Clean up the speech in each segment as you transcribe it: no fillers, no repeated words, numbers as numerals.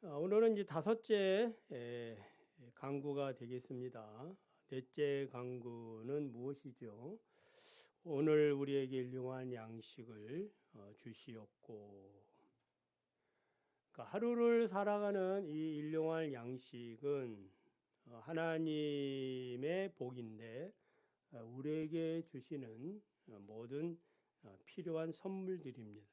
오늘은 이제 다섯째 강구가 되겠습니다. 넷째 강구는 무엇이죠? 오늘 우리에게 일용할 양식을 주시옵고. 그러니까 하루를 살아가는 이 일용할 양식은 하나님의 복인데 우리에게 주시는 모든 필요한 선물들입니다.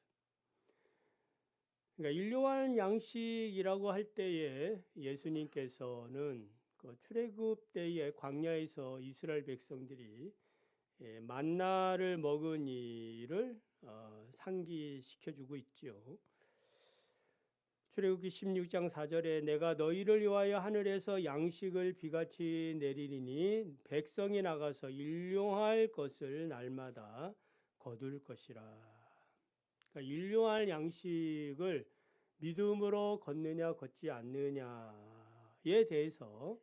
그러니까 일용할 양식이라고 할 때에 예수님께서는 그 출애굽 때에 광야에서 이스라엘 백성들이 만나를 먹은 일을 상기시켜주고 있죠. 출애굽기 16장 4절에 내가 너희를 위하여 하늘에서 양식을 비같이 내리리니 백성이 나가서 일용할 것을 날마다 거둘 것이라. 그러니까 일용할 양식을 믿음으로 걷느냐 걷지 않느냐에 대해서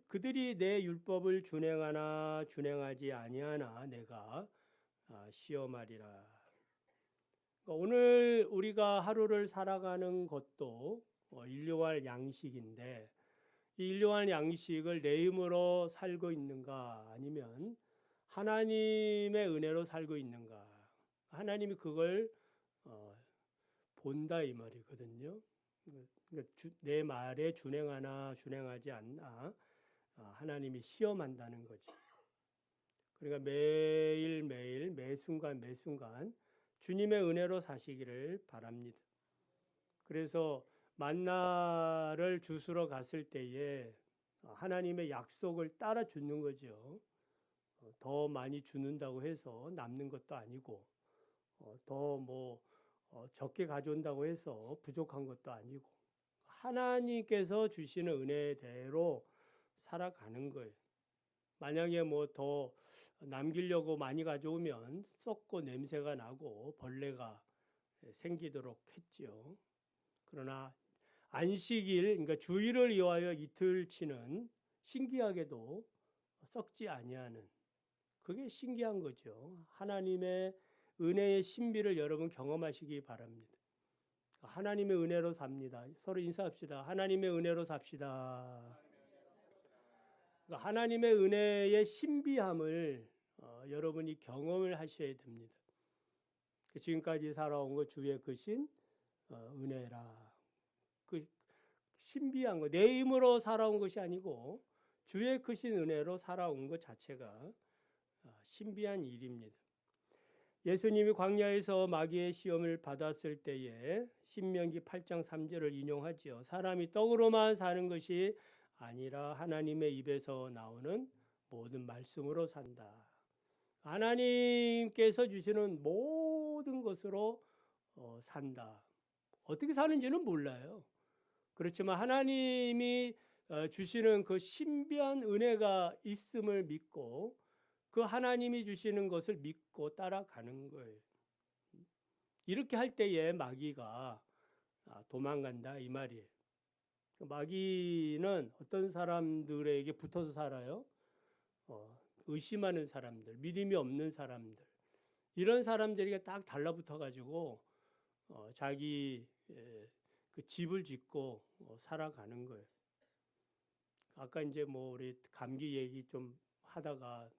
그들이 내 율법을 준행하나 준행하지 아니하나 내가 시험하리라. 그러니까 오늘 우리가 하루를 살아가는 것도 일용할 양식인데 이 일용할 양식을 내 힘으로 살고 있는가 아니면 하나님의 은혜로 살고 있는가. 하나님이 그걸 본다 이 말이거든요. 그러니까 내 말에 준행하나 준행하지 않나 하나님이 시험한다는 거죠. 그러니까 매일매일 매순간 주님의 은혜로 사시기를 바랍니다. 그래서 만나를 주스러 갔을 때에 하나님의 약속을 따라 주는 거죠. 더 많이 주는다고 해서 남는 것도 아니고 더 적게 가져온다고 해서 부족한 것도 아니고 하나님께서 주시는 은혜대로 살아가는 거예요. 만약에 더 남기려고 많이 가져오면 썩고 냄새가 나고 벌레가 생기도록 했죠. 그러나 안식일, 그러니까 주일을 위하여 이틀치는 신기하게도 썩지 아니하는 그게 신기한 거죠. 하나님의 은혜의 신비를 여러분 경험하시기 바랍니다. 하나님의 은혜로 삽니다. 서로 인사합시다. 하나님의 은혜로 삽시다. 하나님의 은혜의 신비함을 여러분이 경험을 하셔야 됩니다. 지금까지 살아온 것 주의 크신 은혜라. 그 신비한 거, 내 힘으로 살아온 것이 아니고 주의 크신 은혜로 살아온 것 자체가 신비한 일입니다. 예수님이 광야에서 마귀의 시험을 받았을 때에 신명기 8장 3절을 인용하지요. 사람이 떡으로만 사는 것이 아니라 하나님의 입에서 나오는 모든 말씀으로 산다. 하나님께서 주시는 모든 것으로 산다. 어떻게 사는지는 몰라요. 그렇지만 하나님이 주시는 그 신비한 은혜가 있음을 믿고 그 하나님이 주시는 것을 믿고 따라가는 거예요. 이렇게 할 때에 마귀가 도망간다 이 말이에요. 마귀는 어떤 사람들에게 붙어서 살아요? 의심하는 사람들, 믿음이 없는 사람들, 이런 사람들에게 딱 달라붙어 가지고 자기 그 집을 짓고 살아가는 거예요. 아까 이제 우리 감기 얘기 좀 하다가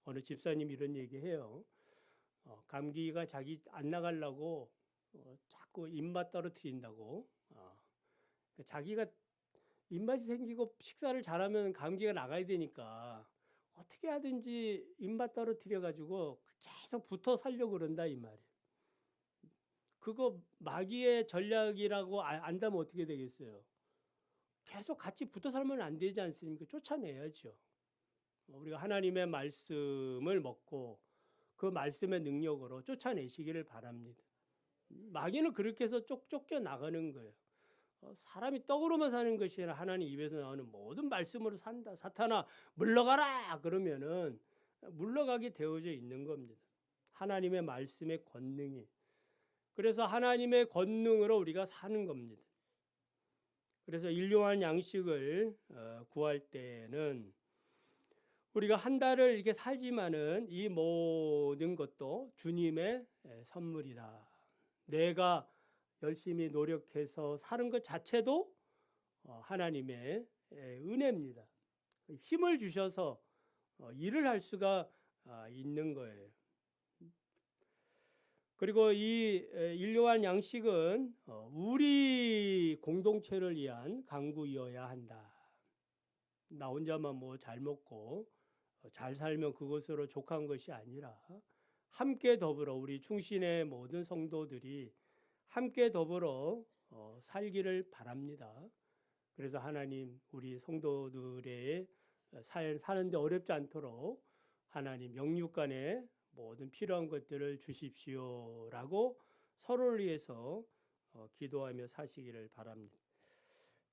어느 집사님이 이런 얘기해요. 감기가 자기 안 나가려고 자꾸 입맛 떨어뜨린다고. 자기가 입맛이 생기고 식사를 잘하면 감기가 나가야 되니까 어떻게 하든지 입맛 떨어뜨려 가지고 계속 붙어 살려고 그런다 이 말이에요. 그거 마귀의 전략이라고 안다면 어떻게 되겠어요? 계속 같이 붙어 살면 안 되지 않습니까? 쫓아내야죠. 우리가 하나님의 말씀을 먹고 그 말씀의 능력으로 쫓아내시기를 바랍니다. 마귀는 그렇게 해서 쫓겨 나가는 거예요. 사람이 떡으로만 사는 것이 아니라 하나님 입에서 나오는 모든 말씀으로 산다. 사탄아 물러가라 그러면은 물러가게 되어져 있는 겁니다. 하나님의 말씀의 권능이. 그래서 하나님의 권능으로 우리가 사는 겁니다. 그래서 일용할 양식을 구할 때는 우리가 한 달을 이렇게 살지만은 이 모든 것도 주님의 선물이다. 내가 열심히 노력해서 사는 것 자체도 하나님의 은혜입니다. 힘을 주셔서 일을 할 수가 있는 거예요. 그리고 이 일용할 양식은 우리 공동체를 위한 강구이어야 한다. 나 혼자만 뭐 잘 먹고 잘 살면 그것으로 족한 것이 아니라 함께 더불어 우리 충신의 모든 성도들이 함께 더불어 살기를 바랍니다. 그래서 하나님 우리 성도들의 사는데 어렵지 않도록 하나님 영육 간에 모든 필요한 것들을 주십시오라고 서로를 위해서 기도하며 사시기를 바랍니다.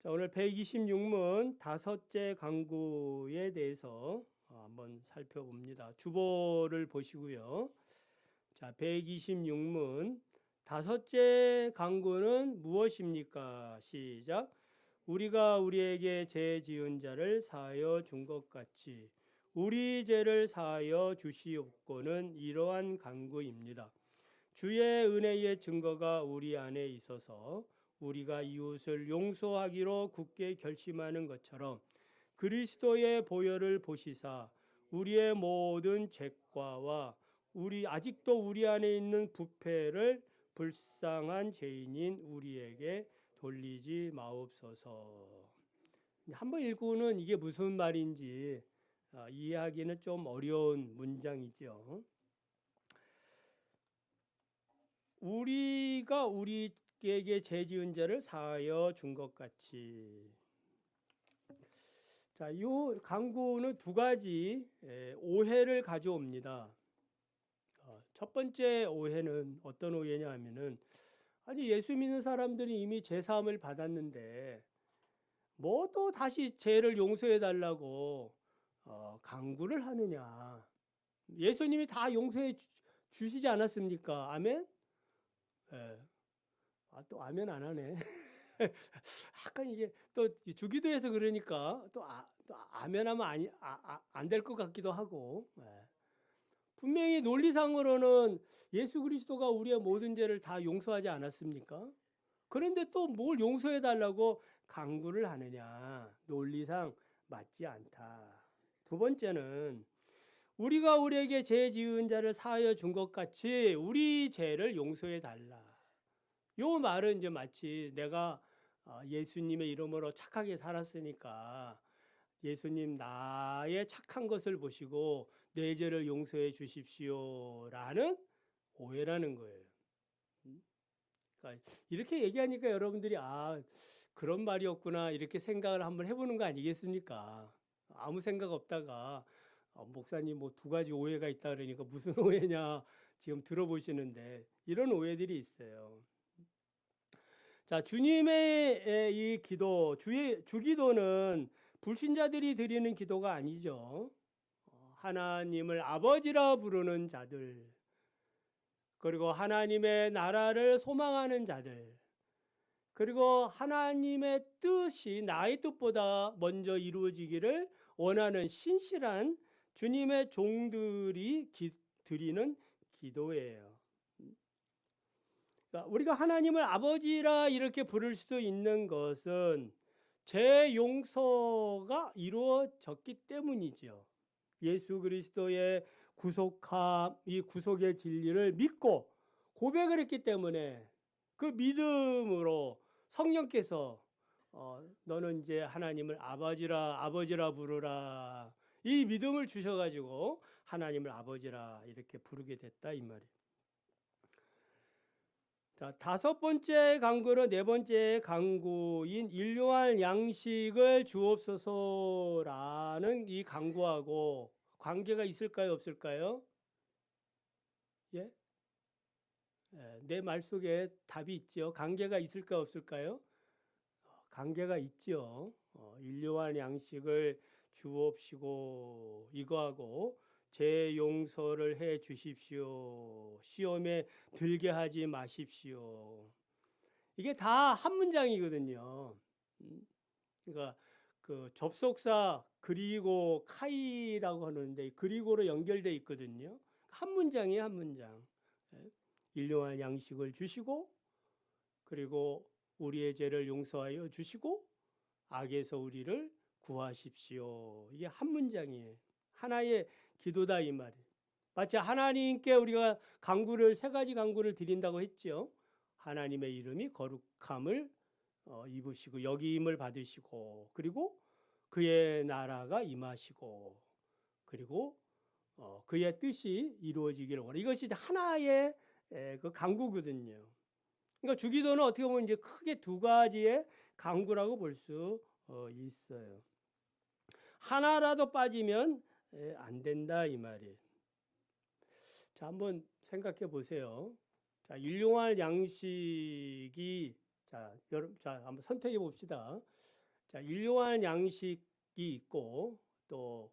자, 오늘 126문 다섯째 강구에 대해서 한번 살펴봅니다. 주보를 보시고요. 자, 126문 다섯째 강구는 무엇입니까? 시작. 우리가 우리에게 죄 지은 자를 사하여 준 것 같이 우리 죄를 사하여 주시옵고는 이러한 강구입니다. 주의 은혜의 증거가 우리 안에 있어서 우리가 이웃을 용서하기로 굳게 결심하는 것처럼 그리스도의 보혈을 보시사 우리의 모든 죄과와 아직도 우리 안에 있는 부패를 불쌍한 죄인인 우리에게 돌리지 마옵소서. 한번 읽고는 이게 무슨 말인지 이해하기는 좀 어려운 문장이죠. 우리가 우리에게 죄 지은 자를 사하여 준 것 같이. 자, 이 강구는 두 가지 오해를 가져옵니다. 첫 번째 오해는 어떤 오해냐 하면은 아니 예수 믿는 사람들이 이미 죄 사함을 받았는데 뭐 또 다시 죄를 용서해 달라고 강구를 하느냐. 예수님이 다 용서해 주시지 않았습니까? 아멘? 예. 또 아멘 안 하네. 약간 이게 또 주기도해서 그러니까 또 아멘하면 안 될 것 같기도 하고. 예. 분명히 논리상으로는 예수 그리스도가 우리의 모든 죄를 다 용서하지 않았습니까? 그런데 또 뭘 용서해 달라고 강구를 하느냐. 논리상 맞지 않다. 두 번째는 우리가 우리에게 죄 지은 자를 사하여 준 것 같이 우리 죄를 용서해 달라. 요 말은 이제 마치 내가 예수님의 이름으로 착하게 살았으니까 예수님 나의 착한 것을 보시고 내 죄를 용서해 주십시오라는 오해라는 거예요. 그러니까 이렇게 얘기하니까 여러분들이 그런 말이었구나 이렇게 생각을 한번 해보는 거 아니겠습니까? 아무 생각 없다가 목사님 뭐 두 가지 오해가 있다 그러니까 무슨 오해냐 지금 들어보시는데 이런 오해들이 있어요. 자, 주님의 이 기도, 주기도는 불신자들이 드리는 기도가 아니죠. 하나님을 아버지라 부르는 자들, 그리고 하나님의 나라를 소망하는 자들, 그리고 하나님의 뜻이 나의 뜻보다 먼저 이루어지기를 원하는 신실한 주님의 종들이 드리는 기도예요. 그러니까 우리가 하나님을 아버지라 이렇게 부를 수 있는 것은 죄 용서가 이루어졌기 때문이죠. 예수 그리스도의 구속함, 이 구속의 진리를 믿고 고백을 했기 때문에 그 믿음으로 성령께서 너는 이제 하나님을 아버지라 부르라 이 믿음을 주셔가지고 하나님을 아버지라 이렇게 부르게 됐다 이 말이에요. 자, 다섯 번째 강구는 네 번째 강구인 일용할 양식을 주옵소서라는 이 강구하고 관계가 있을까요, 없을까요? 예? 내 말 속에 답이 있죠. 관계가 있을까 없을까요? 관계가 있죠. 일용할 양식을 주옵시고 이거하고 제 용서를 해 주십시오. 시험에 들게 하지 마십시오. 이게 다 한 문장이거든요. 그러니까 그 접속사 그리고 카이라고 하는데 그리고로 연결되어 있거든요. 한 문장이에요, 한 문장. 일용할 양식을 주시고 그리고 우리의 죄를 용서하여 주시고 악에서 우리를 구하십시오. 이게 한 문장이에요. 하나의 기도다 이 말이에요. 마치 하나님께 우리가 간구를 세 가지 간구를 드린다고 했죠. 하나님의 이름이 거룩함을 입으시고 여김을 받으시고, 그리고 그의 나라가 임하시고, 그리고 그의 뜻이 이루어지기를 원해. 이것이 하나의 그 간구거든요. 그러니까 주기도는 어떻게 보면 이제 크게 두 가지의 간구라고 볼 수 있어요. 하나라도 빠지면 안 된다 이 말이에요. 자, 한번 생각해 보세요. 자, 일용할 양식이 자, 한번 선택해 봅시다. 자, 일용할 양식이 있고 또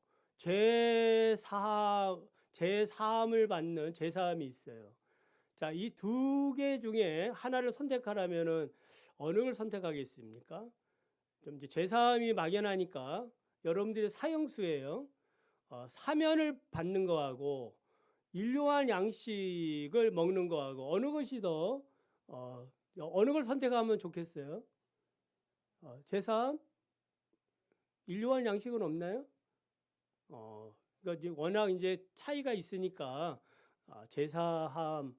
제사함을 받는 제사함이 있어요. 자, 이 두 개 중에 하나를 선택하라면은 어느 걸 선택하겠습니까? 좀 이제 제사함이 막연하니까 여러분들의 사형수예요. 사면을 받는 거하고 일용할 양식을 먹는 거하고 어느 것이 더 어느 걸 선택하면 좋겠어요? 제사함? 일용할 양식은 없나요? 그러니까 이제 워낙 이제 차이가 있으니까 제사함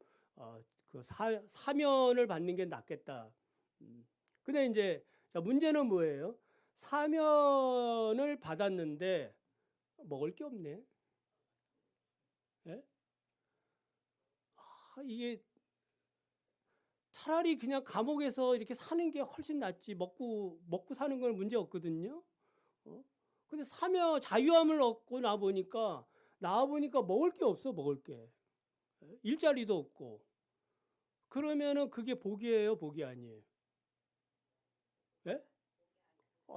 그 사면을 받는 게 낫겠다. 근데 이제 문제는 뭐예요? 사면을 받았는데 먹을 게 없네. 예? 이게 차라리 그냥 감옥에서 이렇게 사는 게 훨씬 낫지. 먹고 사는 건 문제 없거든요. 근데 자유함을 얻고 나와 보니까 먹을 게 없어, 먹을 게. 일자리도 없고. 그러면은 그게 복이에요, 복이 아니에요? 예?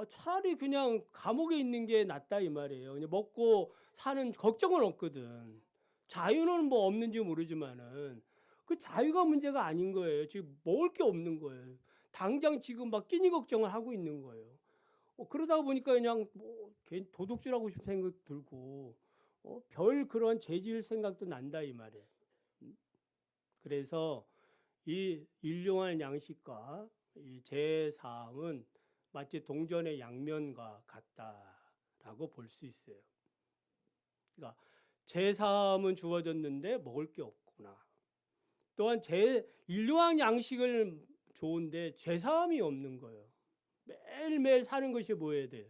차라리 그냥 감옥에 있는 게 낫다 이 말이에요. 그냥 먹고 사는 걱정은 없거든. 자유는 뭐 없는지 모르지만은 그 자유가 문제가 아닌 거예요. 지금 먹을 게 없는 거예요. 당장 지금 막 끼니 걱정을 하고 있는 거예요. 그러다 보니까 그냥 뭐 도둑질하고 싶은 생각 들고 별 그런 죄질 생각도 난다 이 말이에요. 그래서 이 일용할 양식과 이 제사함은 마치 동전의 양면과 같다라고 볼 수 있어요. 그러니까 제사함은 주어졌는데 먹을 게 없구나. 또한 일용할 양식을 좋은데 제사함이 없는 거예요. 매일매일 사는 것이 뭐여야 돼요?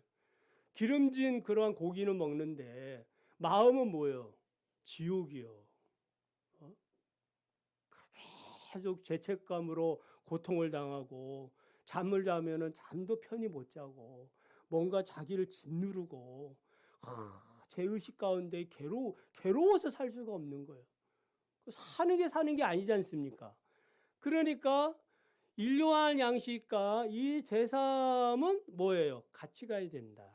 기름진 그러한 고기는 먹는데 마음은 뭐예요? 지옥이요. 계속 죄책감으로 고통을 당하고 잠을 자면은 잠도 편히 못 자고 뭔가 자기를 짓누르고 죄의식 가운데 괴로워서 살 수가 없는 거예요. 사는 게 아니지 않습니까? 그러니까 일용할 양식과 이 제사함은 뭐예요? 같이 가야 된다.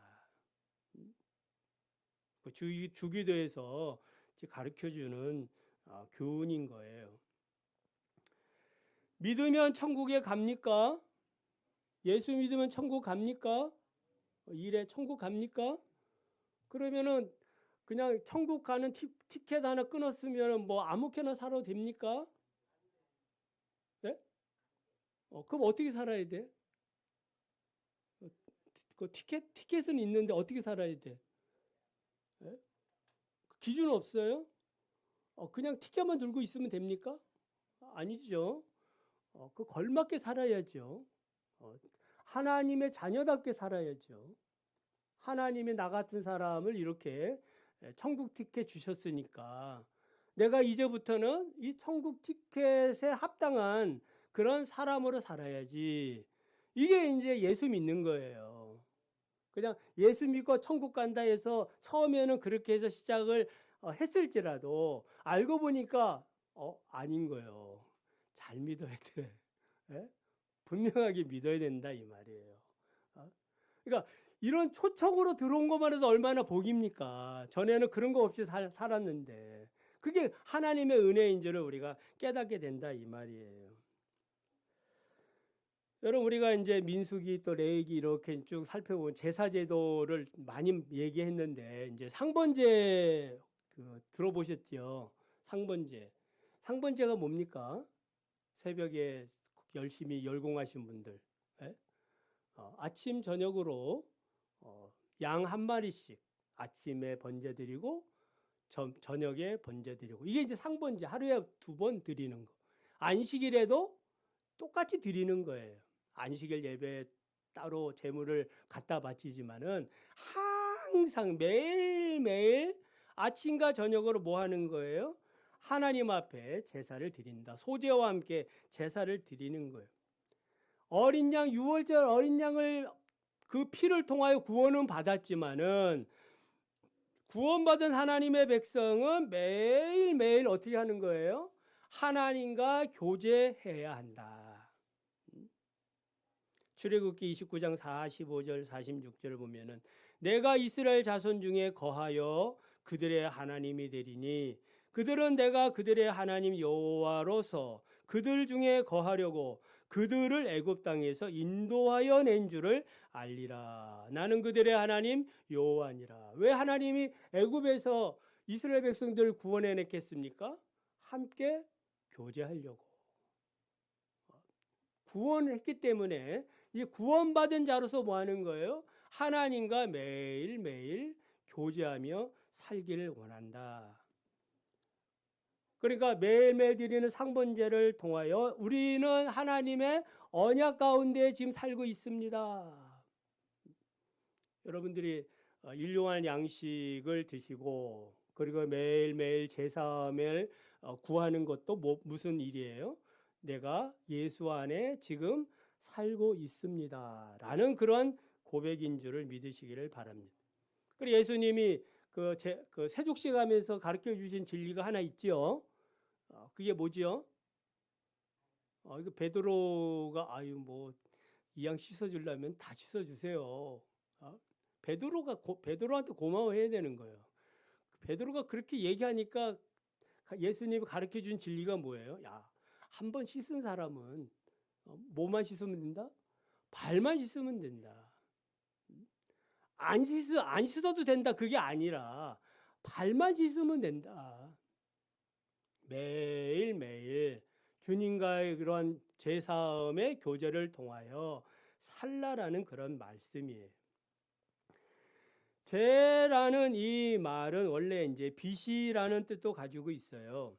주기도에서 가르쳐주는 교훈인 거예요. 믿으면 천국에 갑니까? 예수 믿으면 천국 갑니까? 일에 천국 갑니까? 그러면은 그냥 천국 가는 티켓 하나 끊었으면 뭐 아무렇게나 살아도 됩니까? 예? 그럼 어떻게 살아야 돼? 그 티켓은 있는데 어떻게 살아야 돼? 예? 기준 없어요? 그냥 티켓만 들고 있으면 됩니까? 아니죠. 그 걸맞게 살아야죠. 하나님의 자녀답게 살아야죠. 하나님이 나 같은 사람을 이렇게 천국 티켓 주셨으니까 내가 이제부터는 이 천국 티켓에 합당한 그런 사람으로 살아야지. 이게 이제 예수 믿는 거예요. 그냥 예수 믿고 천국 간다 해서 처음에는 그렇게 해서 시작을 했을지라도 알고 보니까 아닌 거예요. 잘 믿어야 돼. 예? 분명하게 믿어야 된다 이 말이에요. 그러니까 이런 초청으로 들어온 것만 해도 얼마나 복입니까? 전에는 그런 거 없이 살았는데 그게 하나님의 은혜인 줄을 우리가 깨닫게 된다 이 말이에요. 여러분 우리가 이제 민수기 또 레위기 이렇게 쭉 살펴본 제사제도를 많이 얘기했는데 이제 상번제 들어보셨죠? 상번제가 뭡니까? 새벽에 열심히 열공하신 분들, 예? 아침 저녁으로 양 한 마리씩 아침에 번제 드리고 저녁에 번제 드리고, 이게 이제 상번제 하루에 2번 드리는 거. 안식일에도 똑같이 드리는 거예요. 안식일 예배 따로 제물을 갖다 바치지만은 항상 매일매일 아침과 저녁으로 뭐 하는 거예요? 하나님 앞에 제사를 드린다. 소제와 함께 제사를 드리는 거예요. 어린 양, 6월절 어린 양을 그 피를 통하여 구원은 받았지만은 구원받은 하나님의 백성은 매일매일 어떻게 하는 거예요? 하나님과 교제해야 한다. 출애굽기 29장 45절 46절을 보면은 내가 이스라엘 자손 중에 거하여 그들의 하나님이 되리니 그들은 내가 그들의 하나님 여호와로서 그들 중에 거하려고 그들을 애굽 땅에서 인도하여 낸 줄을 알리라. 나는 그들의 하나님 여호와니라. 왜 하나님이 애굽에서 이스라엘 백성들을 구원해냈겠습니까? 함께 교제하려고. 구원했기 때문에 이 구원받은 자로서 뭐 하는 거예요? 하나님과 매일매일 교제하며 살기를 원한다. 그러니까 매일매일 드리는 상번제를 통하여 우리는 하나님의 언약 가운데 지금 살고 있습니다. 여러분들이 일용할 양식을 드시고 그리고 매일매일 제사함을 구하는 것도 무슨 일이에요? 내가 예수 안에 지금 살고 있습니다. 라는 그런 고백인 줄을 믿으시기를 바랍니다. 그리고 예수님이 그 세족시 가면서 가르쳐 주신 진리가 하나 있죠. 그게 뭐지요? 이거 베드로가 이왕 씻어주려면 다 씻어주세요. 베드로한테 고마워해야 되는 거예요. 베드로가 그렇게 얘기하니까 예수님이 가르쳐 준 진리가 뭐예요? 야, 한 번 씻은 사람은 뭐만 씻으면 된다? 발만 씻으면 된다. 안 씻어도 된다. 그게 아니라 발만 씻으면 된다. 매일매일 주님과의 그런 제사함의 교제를 통하여 살라라는 그런 말씀이에요. 죄라는 이 말은 원래 이제 빚이라는 뜻도 가지고 있어요.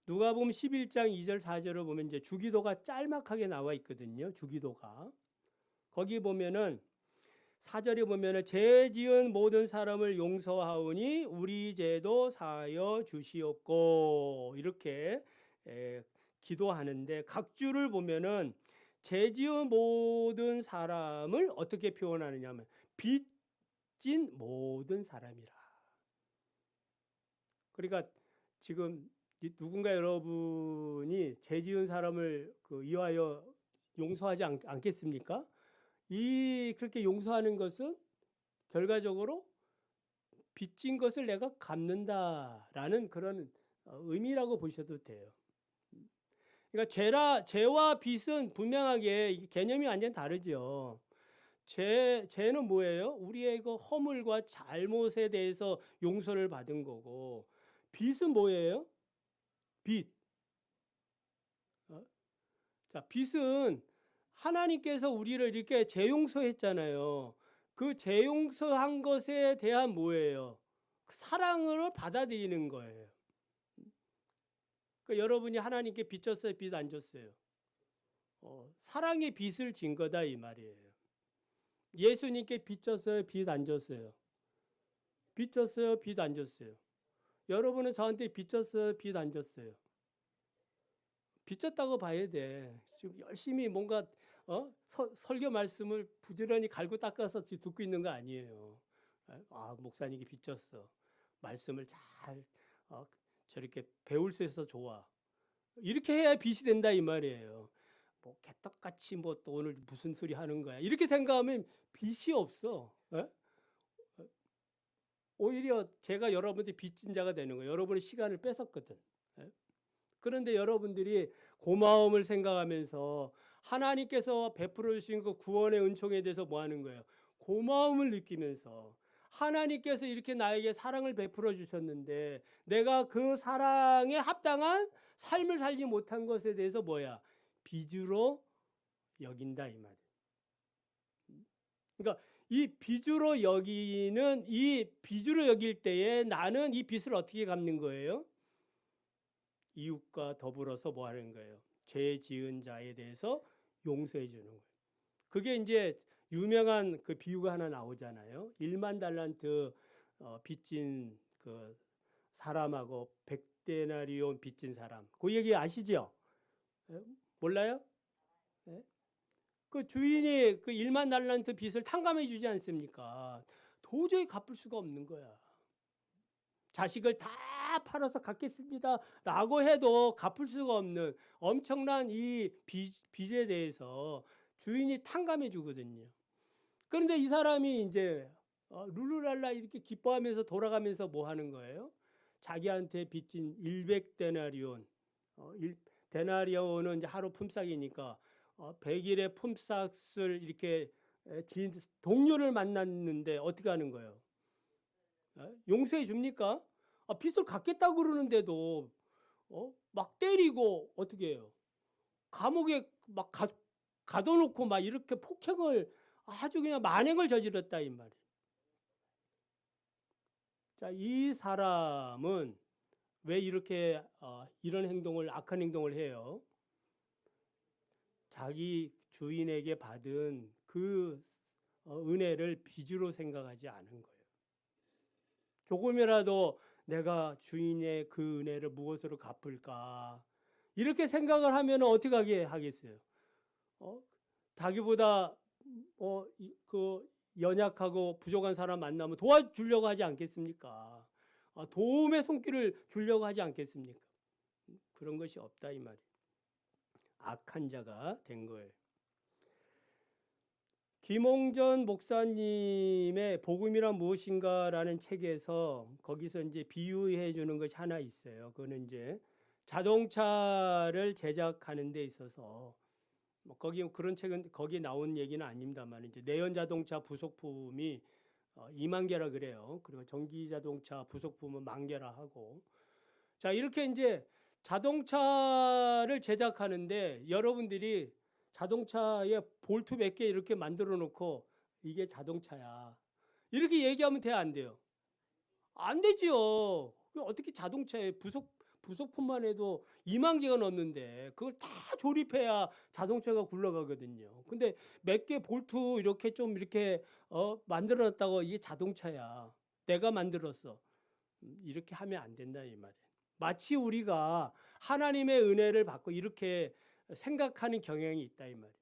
누가복음 11장 2절 4절을 보면 이제 주기도가 짤막하게 나와 있거든요. 주기도가. 거기 보면은 4절에 보면은 죄 지은 모든 사람을 용서하오니 우리 죄도 사하여 주시옵고 이렇게 기도하는데 각 줄을 보면은 죄 지은 모든 사람을 어떻게 표현하느냐 하면 빚진 모든 사람이라. 그러니까 지금 누군가 여러분이 죄 지은 사람을 이와여 용서하지 않겠습니까? 그렇게 용서하는 것은 결과적으로 빚진 것을 내가 갚는다라는 그런 의미라고 보셔도 돼요. 그러니까 죄와 빚은 분명하게 개념이 완전 다르죠. 죄는 뭐예요? 우리의 그 허물과 잘못에 대해서 용서를 받은 거고, 빚은 뭐예요? 빚. 자, 빚은 하나님께서 우리를 이렇게 재용서했잖아요. 그 재용서한 것에 대한 뭐예요? 사랑을 받아들이는 거예요. 그러니까 여러분이 하나님께 빚 졌어요? 빚 안 줬어요? 사랑의 빚을 진 거다 이 말이에요. 예수님께 빚 졌어요? 빚 안 줬어요? 빚 졌어요? 빚 안 줬어요? 여러분은 저한테 빚 졌어요? 빚 안 줬어요? 빚 졌다고 봐야 돼. 지금 열심히 뭔가 설교 말씀을 부지런히 갈고 닦아서 지금 듣고 있는 거 아니에요. 목사님이 빚 졌어. 말씀을 잘 저렇게 배울 수 있어서 좋아. 이렇게 해야 빚이 된다 이 말이에요. 개떡같이 또 오늘 무슨 소리 하는 거야. 이렇게 생각하면 빚이 없어. 오히려 제가 여러분들 빚진 자가 되는 거예요. 여러분의 시간을 뺏었거든. 그런데 여러분들이 고마움을 생각하면서 하나님께서 베풀어 주신 그 구원의 은총에 대해서 뭐 하는 거예요? 고마움을 느끼면서 하나님께서 이렇게 나에게 사랑을 베풀어 주셨는데 내가 그 사랑에 합당한 삶을 살지 못한 것에 대해서 빚으로 여긴다 이 말이에요. 그러니까 이 빚으로 여길 때에 나는 이 빚을 어떻게 갚는 거예요? 이웃과 더불어서 뭐 하는 거예요? 죄 지은 자에 대해서 용서해 주는 거예요. 그게 이제 유명한 그 비유가 하나 나오잖아요. 1만 달란트 빚진 그 사람하고 100데나리온 빚진 사람. 그 얘기 아시죠? 몰라요? 네? 그 주인이 그 1만 달란트 빚을 탕감해 주지 않습니까? 도저히 갚을 수가 없는 거야. 자식을 다 팔아서 갚겠습니다 라고 해도 갚을 수가 없는 엄청난 이 빚에 대해서 주인이 탕감해 주거든요. 그런데 이 사람이 이제 룰루랄라 이렇게 기뻐하면서 돌아가면서 뭐 하는 거예요? 자기한테 빚진 100데나리온, 데나리온은 이제 하루 품삯이니까 100일의 품삯을 이렇게 동료를 만났는데 어떻게 하는 거예요? 용서해 줍니까? 빚을 갚겠다고 그러는데도 막 때리고 어떻게 해요? 감옥에 막 가둬놓고 막 이렇게 폭행을 아주 그냥 만행을 저질렀다 이 말이에요. 자, 이 사람은 왜 이렇게 이런 행동을 악한 행동을 해요? 자기 주인에게 받은 그 은혜를 빚으로 생각하지 않은 거예요. 조금이라도 내가 주인의 그 은혜를 무엇으로 갚을까? 이렇게 생각을 하면 어떻게 하겠어요? 자기보다 그 연약하고 부족한 사람 만나면 도와주려고 하지 않겠습니까? 도움의 손길을 주려고 하지 않겠습니까? 그런 것이 없다 이 말이에요. 악한 자가 된 거예요. 김홍전 목사님의 복음이란 무엇인가라는 책에서 거기서 이제 비유해 주는 것이 하나 있어요. 그거는 이제 자동차를 제작하는 데 있어서 뭐 거기 그런 책은 거기 나온 얘기는 아닙니다만 이제 내연 자동차 부속품이 2만 개라 그래요. 그리고 전기 자동차 부속품은 1만 개라 하고 자 이렇게 이제 자동차를 제작하는데 여러분들이 자동차에 볼트 몇 개 이렇게 만들어 놓고 이게 자동차야 이렇게 얘기하면 돼요 안 돼요? 안 되지요. 어떻게 자동차에 부속품만 해도 2만 개가 넘는데 그걸 다 조립해야 자동차가 굴러가거든요. 근데 몇 개 볼트 이렇게 좀 이렇게 만들어 놨다고 이게 자동차야. 내가 만들었어. 이렇게 하면 안 된다 이 말이에요. 마치 우리가 하나님의 은혜를 받고 이렇게 생각하는 경향이 있다 이 말이에요.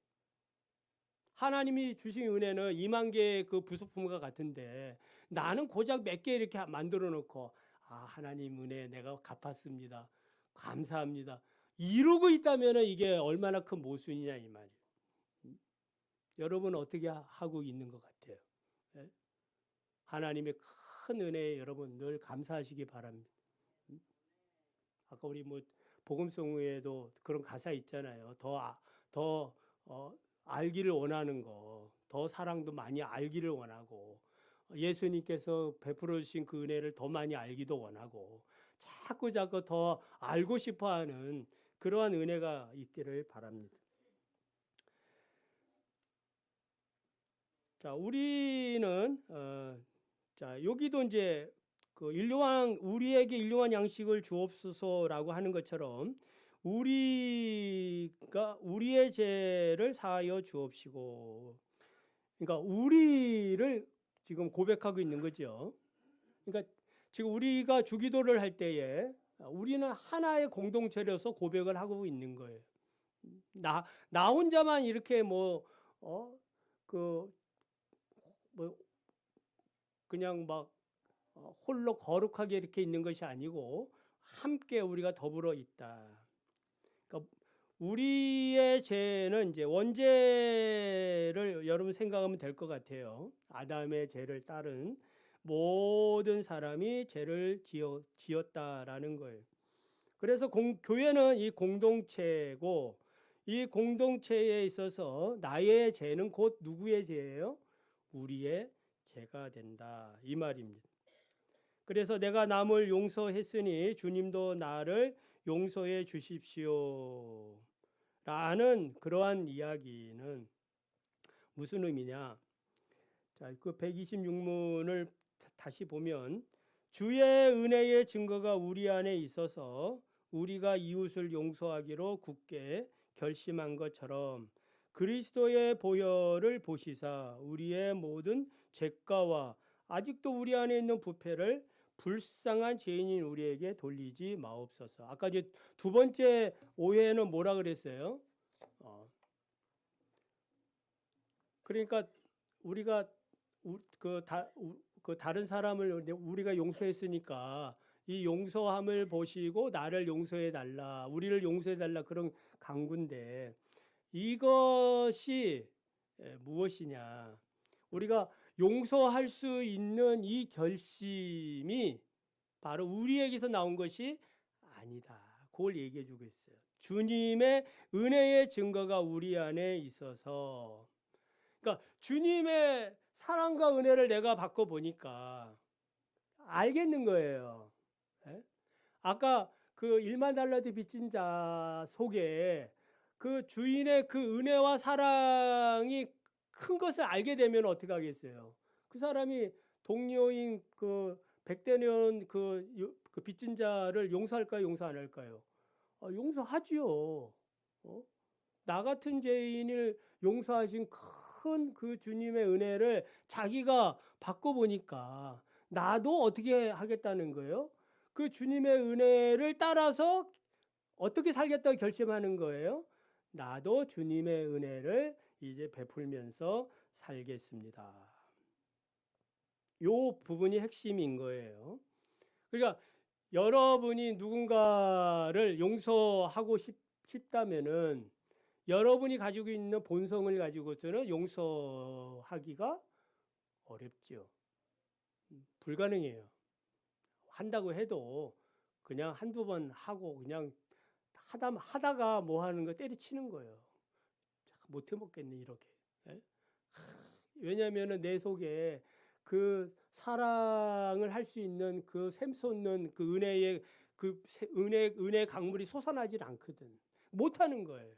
하나님이 주신 은혜는 2만 개의 그 부속품과 같은데 나는 고작 몇 개 이렇게 만들어 놓고 하나님 은혜 내가 갚았습니다. 감사합니다. 이러고 있다면 이게 얼마나 큰 모순이냐 이 말이에요. 여러분 어떻게 하고 있는 것 같아요? 네? 하나님의 큰 은혜에 여러분 늘 감사하시기 바랍니다. 아까 우리 뭐 복음송에도 그런 가사 있잖아요. 더 알기를 원하는 거, 더 사랑도 많이 알기를 원하고 예수님께서 베풀어 주신 그 은혜를 더 많이 알기도 원하고 자꾸 더 알고 싶어하는 그러한 은혜가 있기를 바랍니다. 자, 우리는 자 여기도 이제 그 우리에게 일용한 양식을 주옵소서라고 하는 것처럼 우리가 우리의 죄를 사하여 주옵시고, 그러니까 우리를 지금 고백하고 있는 거죠. 그러니까 지금 우리가 주기도를 할 때에 우리는 하나의 공동체로서 고백을 하고 있는 거예요. 나 혼자만 이렇게 그냥 막 홀로 거룩하게 이렇게 있는 것이 아니고 함께 우리가 더불어 있다. 그러니까 우리의 죄는 이제 원죄를 여러분 생각하면 될 것 같아요. 아담의 죄를 따른 모든 사람이 죄를 지었다라는 거예요. 그래서 교회는 이 공동체고 이 공동체에 있어서 나의 죄는 곧 누구의 죄예요? 우리의 죄가 된다 이 말입니다. 그래서 내가 남을 용서했으니 주님도 나를 용서해 주십시오 라는 그러한 이야기는 무슨 의미냐? 자, 그 126문을 다시 보면 주의 은혜의 증거가 우리 안에 있어서 우리가 이웃을 용서하기로 굳게 결심한 것처럼 그리스도의 보혈을 보시사 우리의 모든 죄가와 아직도 우리 안에 있는 부패를 불쌍한 죄인인 우리에게 돌리지 마옵소서. 아까 이제 두 번째 오해는 뭐라 그랬어요? 그러니까 우리가 다른 사람을 우리가 용서했으니까 이 용서함을 보시고 나를 용서해 달라, 우리를 용서해 달라, 그런 강구인데 이것이 무엇이냐? 우리가 용서할 수 있는 이 결심이 바로 우리에게서 나온 것이 아니다. 그걸 얘기해 주고 있어요. 주님의 은혜의 증거가 우리 안에 있어서, 그러니까 주님의 사랑과 은혜를 내가 받고 보니까 알겠는 거예요. 아까 그 1만 달란트 빚진 자 속에 그 주인의 그 은혜와 사랑이 큰 것을 알게 되면 어떻게 하겠어요? 그 사람이 동료인 그 백대년 그 빚진 자를 용서할까요? 용서 안 할까요? 용서하지요. 나 같은 죄인을 용서하신 큰 그 주님의 은혜를 자기가 받고 보니까 나도 어떻게 하겠다는 거예요? 그 주님의 은혜를 따라서 어떻게 살겠다고 결심하는 거예요? 나도 주님의 은혜를 이제 베풀면서 살겠습니다. 요 부분이 핵심인 거예요. 그러니까 여러분이 누군가를 용서하고 싶다면은 여러분이 가지고 있는 본성을 가지고서는 용서하기가 어렵죠. 불가능해요. 한다고 해도 그냥 한두 번 하고 그냥 하다가 뭐 하는 거 때려치는 거예요. 못 해먹겠네 이렇게. 왜냐하면 내 속에 그 사랑을 할 수 있는 그 샘솟는 그 은혜의 그 은혜 강물이 솟아나질 않거든. 못하는 거예요.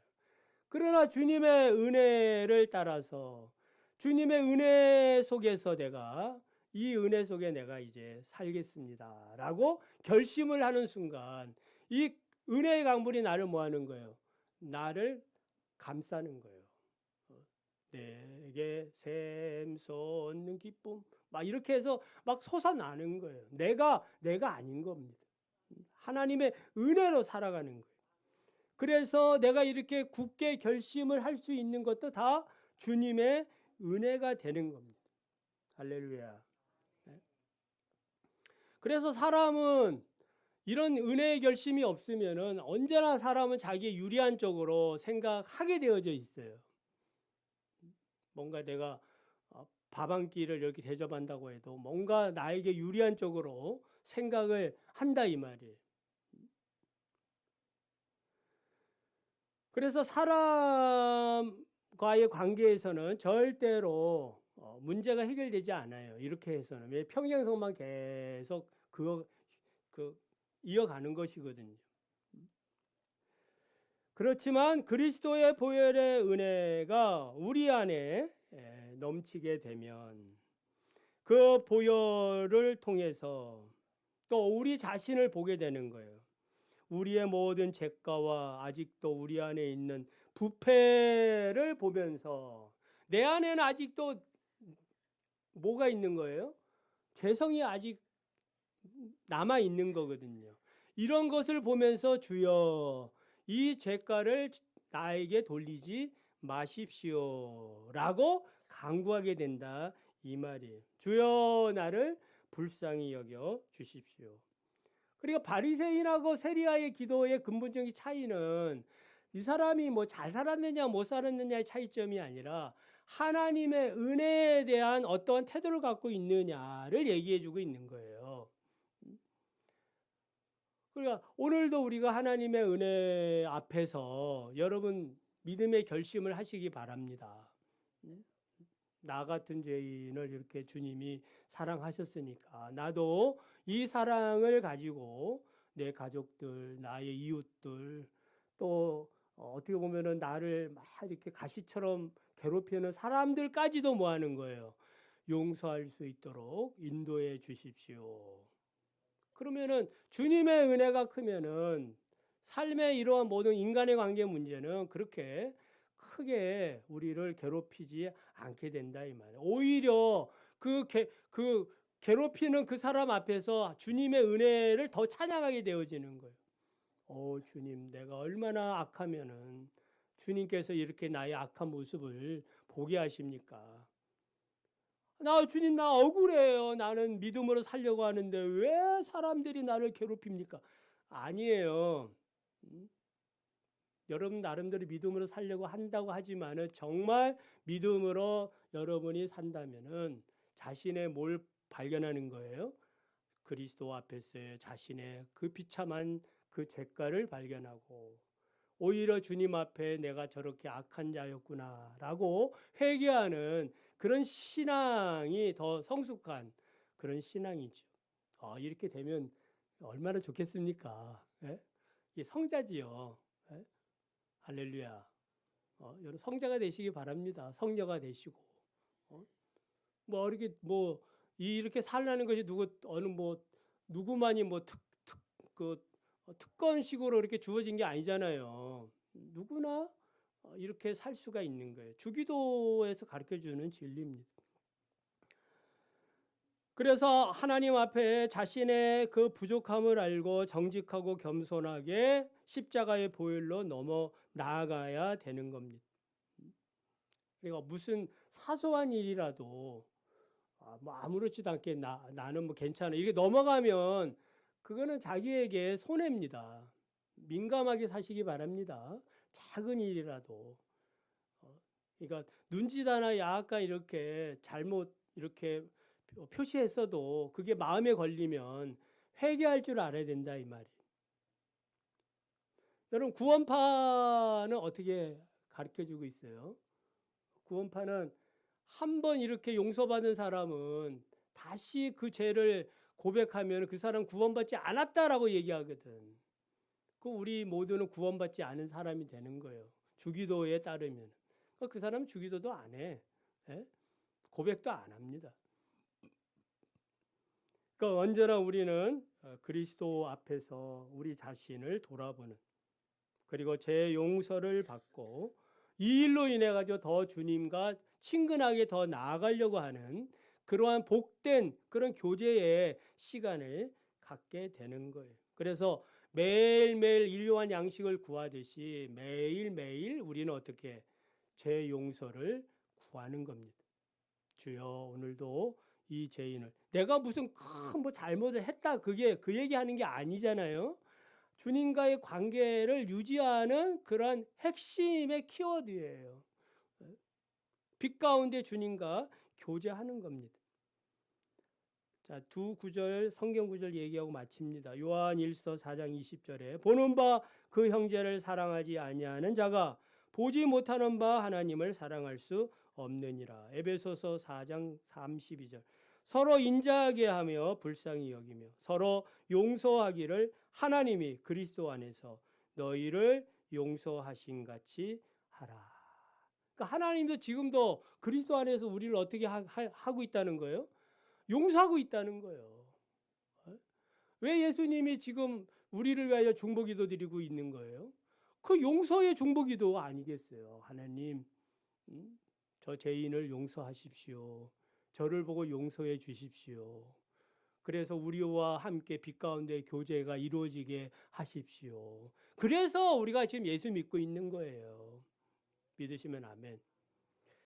그러나 주님의 은혜를 따라서 주님의 은혜 속에서 내가 이 은혜 속에 내가 이제 살겠습니다라고 결심을 하는 순간 이 은혜의 강물이 나를 뭐 하는 거예요? 나를 감싸는 거예요. 내게 샘솟는 기쁨 막 이렇게 해서 막 솟아나는 거예요. 내가 아닌 겁니다. 하나님의 은혜로 살아가는 거예요. 그래서 내가 이렇게 굳게 결심을 할 수 있는 것도 다 주님의 은혜가 되는 겁니다. 할렐루야. 그래서 사람은 이런 은혜의 결심이 없으면은 언제나 사람은 자기의 유리한 쪽으로 생각하게 되어져 있어요. 뭔가 내가 밥 한 끼를 이렇게 대접한다고 해도 뭔가 나에게 유리한 쪽으로 생각을 한다 이 말이에요. 그래서 사람과의 관계에서는 절대로 문제가 해결되지 않아요. 이렇게 해서는 왜 평행선만 계속 이어가는 것이거든요. 그렇지만 그리스도의 보혈의 은혜가 우리 안에 넘치게 되면 그 보혈을 통해서 또 우리 자신을 보게 되는 거예요. 우리의 모든 죄가와 아직도 우리 안에 있는 부패를 보면서 내 안에는 아직도 뭐가 있는 거예요? 죄성이 아직 남아 있는 거거든요. 이런 것을 보면서 주여 이 죄가를 나에게 돌리지 마십시오라고 간구하게 된다 이 말이에요. 주여 나를 불쌍히 여겨 주십시오. 그러니까 바리새인하고 세리야의 기도의 근본적인 차이는 이 사람이 뭐 잘 살았느냐 못 살았느냐의 차이점이 아니라 하나님의 은혜에 대한 어떠한 태도를 갖고 있느냐를 얘기해 주고 있는 거예요. 그러니까 오늘도 우리가 하나님의 은혜 앞에서 여러분 믿음의 결심을 하시기 바랍니다. 나 같은 죄인을 이렇게 주님이 사랑하셨으니까 나도 이 사랑을 가지고 내 가족들, 나의 이웃들, 또 어떻게 보면은 나를 막 이렇게 가시처럼 괴롭히는 사람들까지도 뭐 하는 거예요? 용서할 수 있도록 인도해 주십시오. 그러면은 주님의 은혜가 크면은 삶의 이러한 모든 인간의 관계 문제는 그렇게 크게 우리를 괴롭히지 않게 된다 이 말이에요. 오히려 그 괴롭히는 그 사람 앞에서 주님의 은혜를 더 찬양하게 되어지는 거예요. 주님, 내가 얼마나 악하면은 주님께서 이렇게 나의 악한 모습을 보게 하십니까? 주님, 나 억울해요. 나는 믿음으로 살려고 하는데 왜 사람들이 나를 괴롭힙니까? 아니에요. 여러분 나름대로 믿음으로 살려고 한다고 하지만은 정말 믿음으로 여러분이 산다면은 자신의 뭘 발견하는 거예요? 그리스도 앞에서의 자신의 그 비참한 그 죄가를 발견하고 오히려 주님 앞에 내가 저렇게 악한 자였구나라고 회개하는 그런 신앙이 더 성숙한 그런 신앙이죠. 이렇게 되면 얼마나 좋겠습니까? 예? 이게 성자지요. 예? 할렐루야. 여러분 성자가 되시기 바랍니다. 성녀가 되시고. 이렇게 살라는 것이 누구만이 특권식으로 이렇게 주어진 게 아니잖아요. 누구나 이렇게 살 수가 있는 거예요. 주기도에서 가르쳐 주는 진리입니다. 그래서 하나님 앞에 자신의 그 부족함을 알고 정직하고 겸손하게 십자가의 보혈로 넘어 나아가야 되는 겁니다. 그러니까 무슨 사소한 일이라도 아무렇지도 않게 나는 괜찮아. 이게 넘어가면 그거는 자기에게 손해입니다. 민감하게 사시기 바랍니다. 작은 일이라도. 그러니까 눈짓 하나 약간 이렇게 잘못 이렇게 표시했어도 그게 마음에 걸리면 회개할 줄 알아야 된다 이 말이에요. 여러분 구원파는 어떻게 가르쳐주고 있어요? 구원파는 한번 이렇게 용서받은 사람은 다시 그 죄를 고백하면 그 사람 구원받지 않았다라고 얘기하거든. 우리 모두는 구원받지 않은 사람이 되는 거예요. 주기도에 따르면. 그 사람은 주기도도 안 해. 예? 고백도 안 합니다. 그러니까 언제나 우리는 그리스도 앞에서 우리 자신을 돌아보는 그리고 죄 용서를 받고 이 일로 인해 가지고 더 주님과 친근하게 더 나아가려고 하는 그러한 복된 그런 교제의 시간을 갖게 되는 거예요. 그래서 매일매일 일용할 양식을 구하듯이 매일매일 우리는 어떻게 죄 용서를 구하는 겁니다. 주여 오늘도 이 죄인을 내가 무슨 큰 잘못을 했다 그게 그 얘기하는 게 아니잖아요. 주님과의 관계를 유지하는 그런 핵심의 키워드예요. 빛 가운데 주님과 교제하는 겁니다. 자, 두 구절 성경 구절 얘기하고 마칩니다. 요한 1서 4장 20절에 보는 바 그 형제를 사랑하지 아니하는 자가 보지 못하는 바 하나님을 사랑할 수 없느니라. 에베소서 4장 32절 서로 인자하게 하며 불쌍히 여기며 서로 용서하기를 하나님이 그리스도 안에서 너희를 용서하신 같이 하라. 그러니까 하나님도 지금도 그리스도 안에서 우리를 어떻게 하고 있다는 거예요? 용서하고 있다는 거예요. 왜 예수님이 지금 우리를 위하여 중보기도 드리고 있는 거예요? 그 용서의 중보기도 아니겠어요? 하나님, 저 죄인을 용서하십시오. 저를 보고 용서해 주십시오. 그래서 우리와 함께 빛 가운데 교제가 이루어지게 하십시오. 그래서 우리가 지금 예수 믿고 있는 거예요. 믿으시면 아멘.